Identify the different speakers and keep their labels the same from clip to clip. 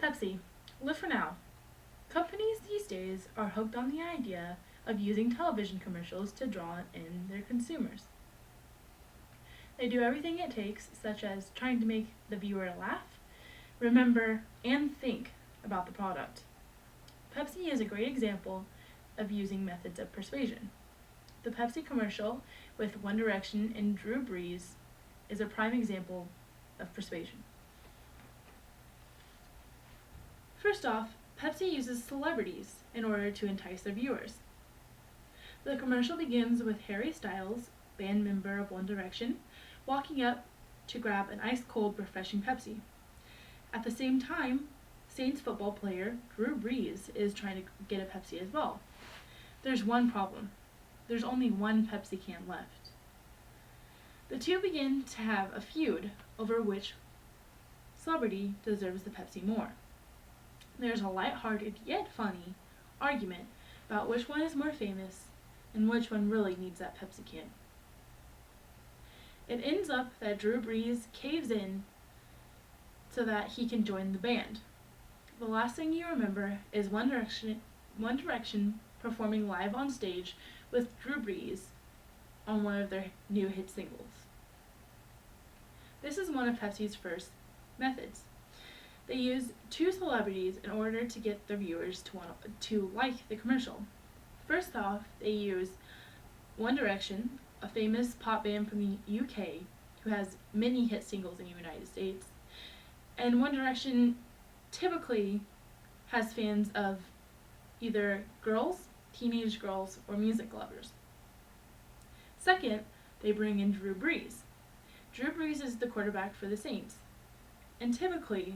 Speaker 1: Pepsi, live for now. Companies these days are hooked on the idea of using television commercials to draw in their consumers. They do everything it takes, such as trying to make the viewer laugh, remember, and think about the product. Pepsi is a great example of using methods of persuasion. The Pepsi commercial with One Direction and Drew Brees is a prime example of persuasion. First off, Pepsi uses celebrities in order to entice their viewers. The commercial begins with Harry Styles, band member of One Direction, walking up to grab an ice-cold, refreshing Pepsi. At the same time, Saints football player Drew Brees is trying to get a Pepsi as well. There's one problem. There's only one Pepsi can left. The two begin to have a feud over which celebrity deserves the Pepsi more. There's a light-hearted yet funny argument about which one is more famous and which one really needs that Pepsi can. It ends up that Drew Brees caves in so that he can join the band. The last thing you remember is One Direction performing live on stage with Drew Brees on one of their new hit singles. This is one of Pepsi's first methods. They use two celebrities in order to get their viewers to like the commercial. First off, they use One Direction, a famous pop band from the UK who has many hit singles in the United States. And One Direction typically has fans of either girls, teenage girls, or music lovers. Second, they bring in Drew Brees. Drew Brees is the quarterback for the Saints. And typically,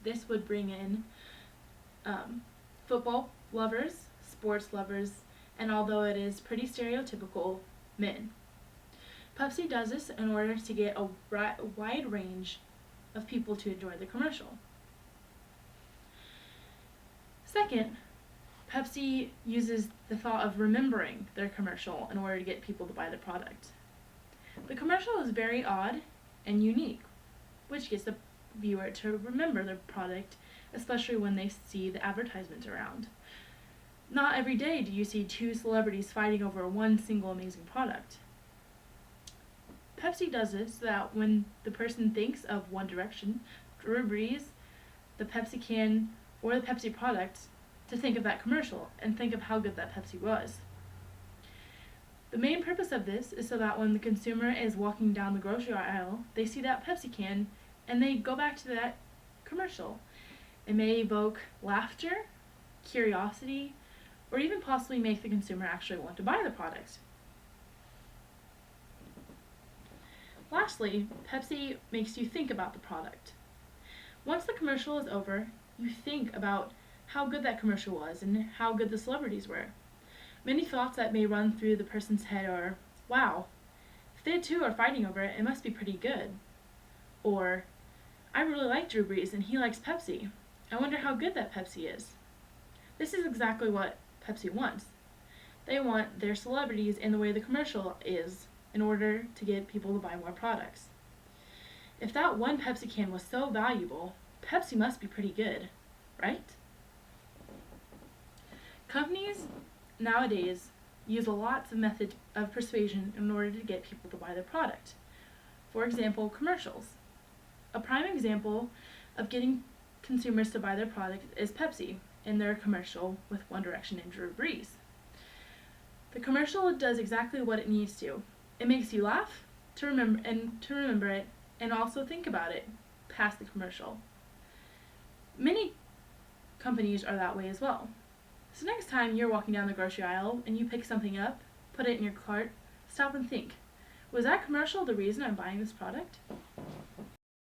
Speaker 1: this would bring in football lovers, sports lovers, and although it is pretty stereotypical, men. Pepsi does this in order to get a wide range of people to enjoy the commercial. Second, Pepsi uses the thought of remembering their commercial in order to get people to buy the product. The commercial is very odd and unique, which gets the viewer to remember the product, especially when they see the advertisements around. Not every day do you see two celebrities fighting over one single amazing product. Pepsi does this so that when the person thinks of One Direction, Drew Brees, the Pepsi can, or the Pepsi product, to think of that commercial and think of how good that Pepsi was. The main purpose of this is so that when the consumer is walking down the grocery aisle, they see that Pepsi can and they go back to that commercial. It may evoke laughter, curiosity, or even possibly make the consumer actually want to buy the product. Lastly, Pepsi makes you think about the product. Once the commercial is over, you think about how good that commercial was and how good the celebrities were. Many thoughts that may run through the person's head are, wow, if they two are fighting over it, it must be pretty good. Or, I really like Drew Brees and he likes Pepsi. I wonder how good that Pepsi is. This is exactly what Pepsi wants. They want their celebrities in the way the commercial is in order to get people to buy more products. If that one Pepsi can was so valuable, Pepsi must be pretty good, right? Companies nowadays use lots of methods of persuasion in order to get people to buy their product. For example, commercials. A prime example of getting consumers to buy their product is Pepsi in their commercial with One Direction and Drew Brees. The commercial does exactly what it needs to. It makes you laugh, to remember it, and also think about it past the commercial. Many companies are that way as well. So next time you're walking down the grocery aisle and you pick something up, put it in your cart, stop and think, was that commercial the reason I'm buying this product?